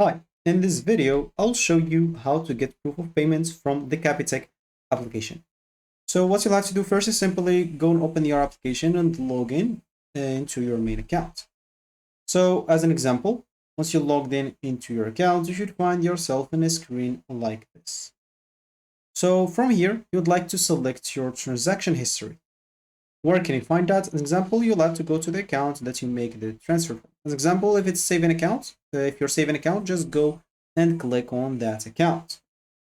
Hi, in this video, I'll show you how to get proof of payments from the Capitec application. So what you'll have to do first is simply go and open your application and log in into your main account. So as an example, once you're logged in into your account, you should find yourself in a screen like this. So from here, you'd like to select your transaction history. Where can you find that? As an example, you'll have to go to the account that you make the transfer from. As an example, if it's saving account, if you're saving account, just go and click on that account.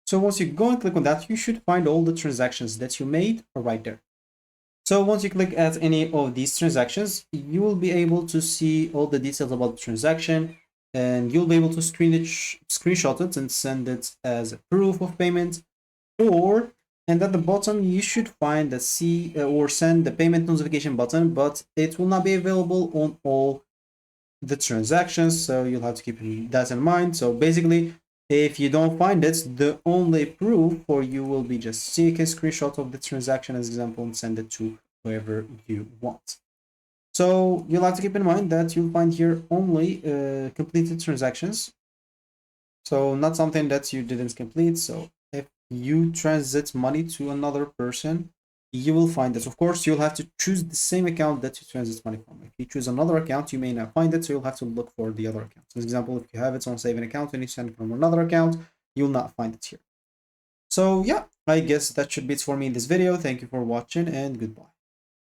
So once you go and click on that, you should find all the transactions that you made right there. So once you click at any of these transactions, you will be able to see all the details about the transaction, and you'll be able to screenshot it and send it as a proof of payment, or and at the bottom you should find the see or send the payment notification button, but it will not be available on all the transactions, so you'll have to keep that in mind. So basically, if you don't find it, the only proof for you will be just take a screenshot of the transaction as example and send it to whoever you want. So you'll have to keep in mind that you'll find here only completed transactions, so not something that you didn't complete. So if you transit money to another person, you will find it. Of course, you'll have to choose the same account that you transit money from. If you choose another account, you may not find it, so you'll have to look for the other account. For example, if you have it on saving account and you send it from another account, you'll not find it here. So yeah, I guess that should be it for me in this video. Thank you for watching and goodbye.